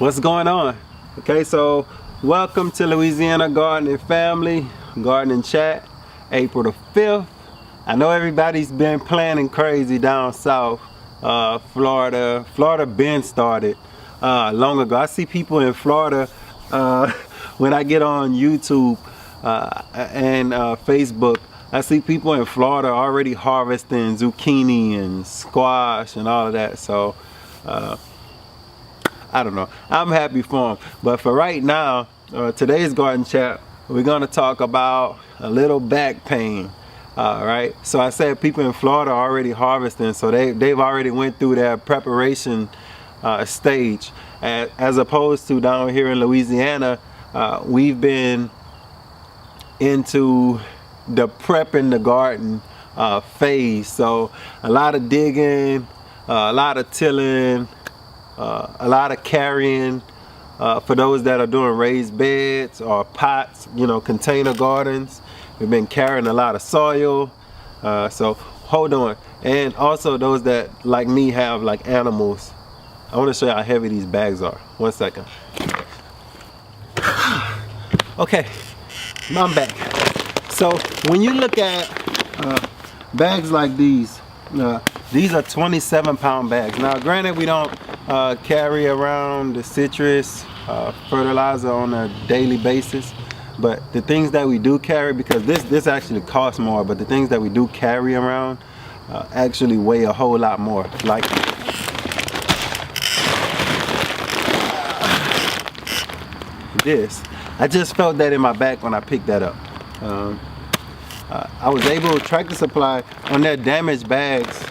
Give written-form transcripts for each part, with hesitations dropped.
What's going on? Okay, so welcome to Louisiana Gardening Family, Gardening Chat, April the 5th. I know everybody's been planning crazy down south, Florida. Florida been started long ago. I see people in Florida when I get on YouTube and Facebook. I see people in Florida already harvesting zucchini and squash and all of that. So I don't know. I'm happy for them. But for right now, today's garden chat, we're going to talk about a little back pain. Right. So I said people in Florida are already harvesting, so they've already went through their preparation stage, as opposed to down here in Louisiana, we've been into the prepping the garden phase. So a lot of digging, a lot of tilling, a lot of carrying for those that are doing raised beds or pots, you know, container gardens. We've been carrying a lot of soil, so hold on. And also those that like me have like animals. I want to show you how heavy these bags are. 1 second. Okay, I'm back. So when you look at bags like these are 27-pound bags. Now granted, we don't carry around the citrus fertilizer on a daily basis, but the things that we do carry, because this actually costs more, but the things that we do carry around actually weigh a whole lot more. Like this, I just felt that in my back when I picked that up. I was able, Tractor Supply, on their damaged bags,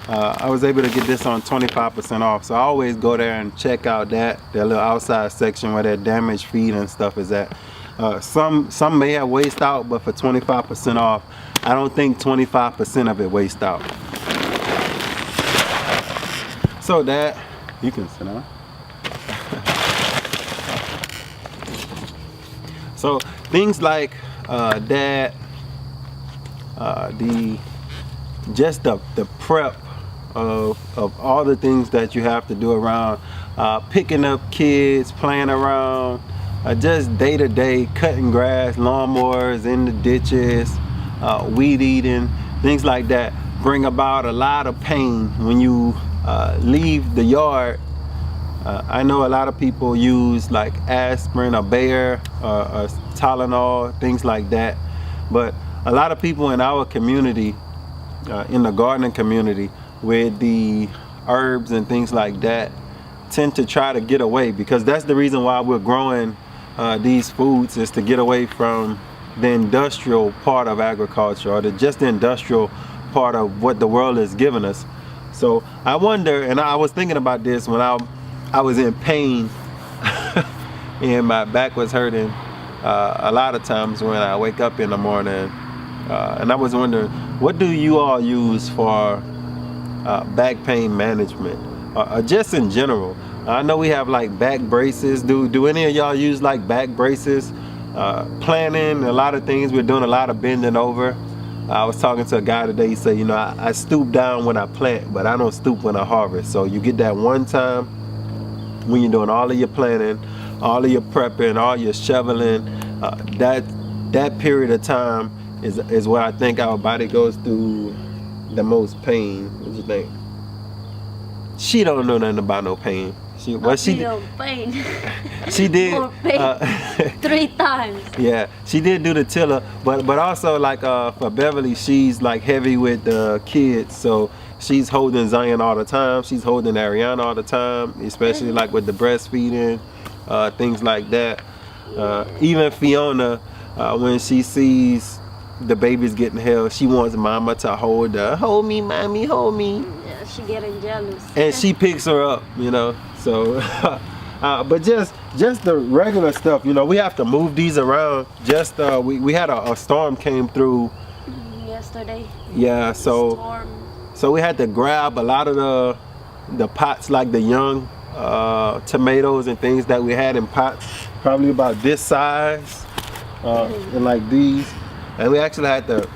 I was able to get this on 25% off. So I always go there and check out their little outside section where their damaged feed and stuff is at. Some may have waste out, but for 25% off, I don't think 25% of it waste out. So that, you can sit down. So things like that, the prep of all the things that you have to do around picking up kids, playing around, just day-to-day cutting grass, lawnmowers in the ditches, weed eating, things like that bring about a lot of pain when you leave the yard. I know a lot of people use like aspirin or Bayer or Tylenol, things like that, but a lot of people in our community, in the gardening community, with the herbs and things like that, tend to try to get away, because that's the reason why we're growing these foods, is to get away from the industrial part of agriculture, or just the industrial part of what the world is giving us. So I wonder, and I was thinking about this when I was in pain and my back was hurting a lot of times when I wake up in the morning, and I was wondering, what do you all use for back pain management, or just in general? I know we have like back braces. Do any of y'all use like back braces? Planning a lot of things. We're doing a lot of bending over. I was talking to a guy today. He said, you know, I stoop down when I plant, but I don't stoop when I harvest. So you get that one time when you're doing all of your planning, all of your prepping, all your shoveling. That period of time is where I think our body goes through the most pain. What do you think? She don't know nothing about no pain. She pain. She did More pain. 3 times. Yeah, she did do the tiller, but also like for Beverly, she's like heavy with the kids, so she's holding Zion all the time. She's holding Ariana all the time, especially like with the breastfeeding, things like that. Even Fiona, when she sees the baby's getting held, she wants mama to hold her. Hold me, mommy, hold me. Yeah, she getting jealous. And she picks her up, you know. So, but just the regular stuff, you know, we have to move these around. Just we had a storm came through yesterday. Yeah, so we had to grab a lot of the pots, like the young tomatoes and things that we had in pots, probably about this size, and like these, and we actually had to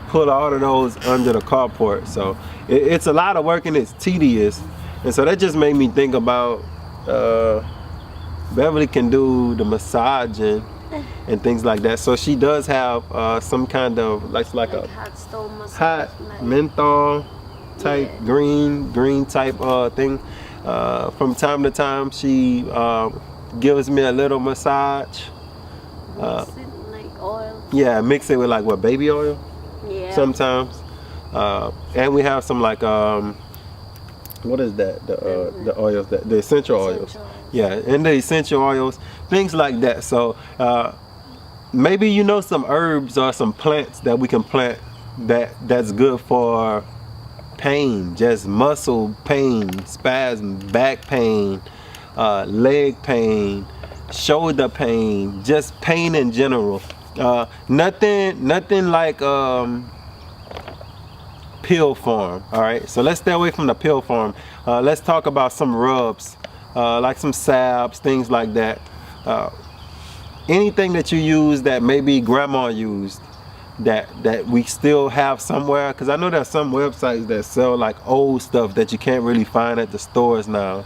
put all of those under the carport. So it's a lot of work and it's tedious, and so that just made me think about Beverly can do the massaging and things like that. So she does have some kind of like like a hot stone massage. hot like, menthol type Yeah. green type thing. From time to time, she gives me a little massage. mix it like oil. Yeah, mix it with like what, baby oil Yeah. sometimes. And we have some like what is that? The oils, the essential oils. Essential. Yeah, and the essential oils, things like that. So maybe you know some herbs or some plants that we can plant that's good for pain, just muscle pain, spasm, back pain, leg pain, shoulder pain, just pain in general. Nothing like pill form. All right, so let's stay away from the pill form. Let's talk about some rubs, like some salves, things like that. Anything that you use that maybe grandma used that we still have somewhere, because I know there's some websites that sell like old stuff that you can't really find at the stores now.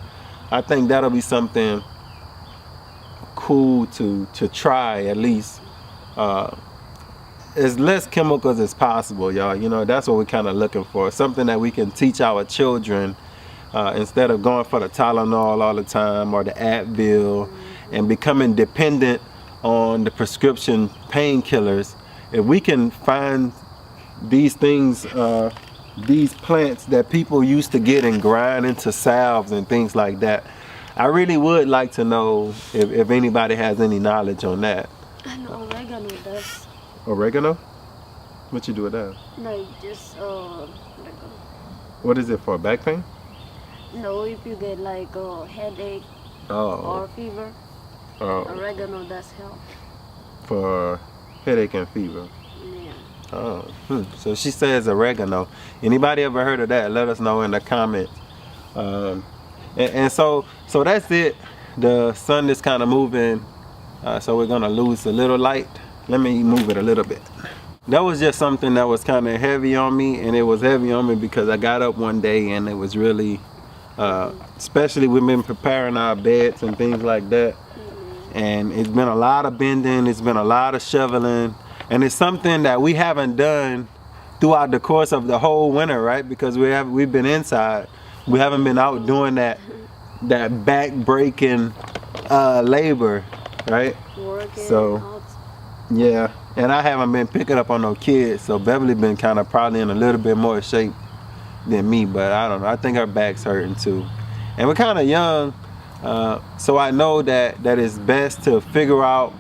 I think that'll be something cool to try at least. As less chemicals as possible, y'all. You know, that's what we're kind of looking for. Something that we can teach our children instead of going for the Tylenol all the time or the Advil and becoming dependent on the prescription painkillers. If we can find these things, these plants that people used to get and grind into salves and things like that, I really would like to know if anybody has any knowledge on that. And oregano does. Oregano? What you do with that? Like just What is it for? Back pain? no, if you get like a headache Oh, or fever, oregano does help. for headache and fever. Yeah. Oh, so she says oregano. Anybody ever heard of that? Let us know in the comments. And so that's it. The sun is kind of moving, so we're gonna lose a little light. Let me move it a little bit. That was just something that was kind of heavy on me, and it was heavy on me because I got up one day and it was really, especially we've been preparing our beds and things like that, and it's been a lot of bending, it's been a lot of shoveling, and it's something that we haven't done throughout the course of the whole winter, right? Because we've been inside, we haven't been out doing that back breaking labor, right? Working So- out. Yeah, and I haven't been picking up on no kids, so Beverly been kind of probably in a little bit more shape than me, but I don't know. I think her back's hurting too, and we're kind of young, so I know that it's best to figure out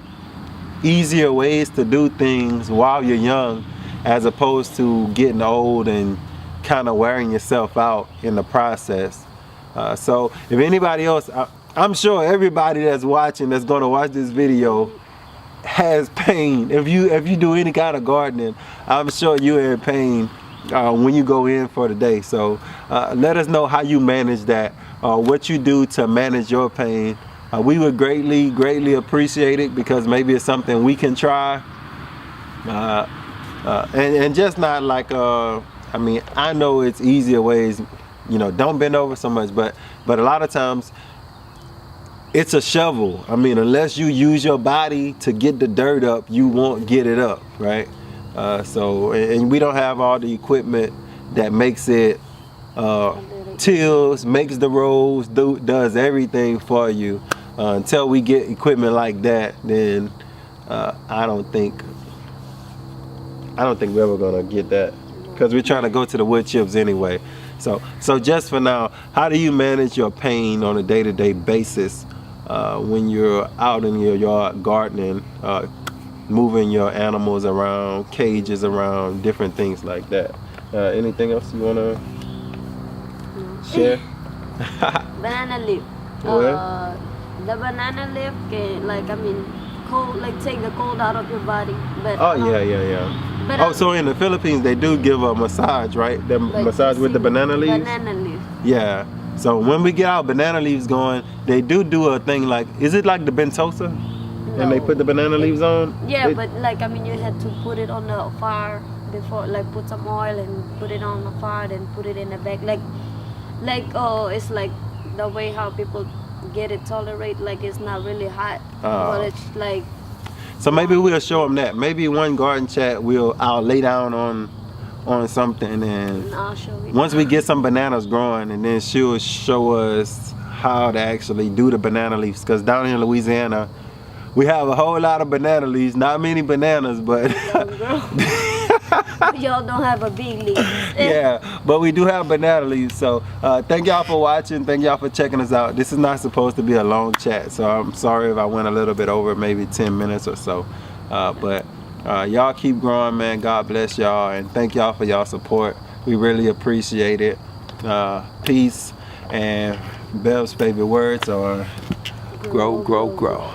easier ways to do things while you're young, as opposed to getting old and kind of wearing yourself out in the process. So if anybody else, I'm sure everybody that's watching, that's going to watch this video, has pain. If you do any kind of gardening, I'm sure you're in pain when you go in for the day. So let us know how you manage that, what you do to manage your pain. We would greatly appreciate it, because maybe it's something we can try, and just not like I mean, I know it's easier ways, you know, don't bend over so much, but a lot of times it's a shovel. I mean, unless you use your body to get the dirt up, you won't get it up, right? So, and we don't have all the equipment that makes it, tills, makes the rows, does everything for you. Until we get equipment like that, then I don't think we're ever gonna get that, because we're trying to go to the wood chips anyway. So just for now, how do you manage your pain on a day-to-day basis when you're out in your yard gardening, moving your animals around, cages around, different things like that? Anything else you wanna share? Banana leaf. What? The banana leaf can, cold, like take the cold out of your body. But Oh yeah. But Oh, so in the Philippines they do give a massage, right? The like, massage with the banana leaves. Banana leaf. Yeah. So when we get our banana leaves going, they do a thing like, is it like the Bentosa? And they No. put the banana leaves on? Yeah, They- but you had to put it on the fire before, like put some oil and put it on the fire, then put it in the bag. It's like the way how people get it tolerate, like it's not really hot, Oh. but it's like So maybe we'll show them that. Maybe one garden chat, I'll lay down on something, and I'll show you. once we get some bananas growing, and then she'll show us how to actually do the banana leaves. Because down in Louisiana, we have a whole lot of banana leaves. Not many bananas, but Y'all don't have a big leaf. yeah, but we do have banana leaves. So thank y'all for watching. Thank y'all for checking us out. This is not supposed to be a long chat, so I'm sorry if I went a little bit over, maybe 10 minutes or so. But y'all keep growing, man. God bless y'all, and thank y'all for y'all support. We really appreciate it. Peace, and Bev's favorite words are grow, grow, grow.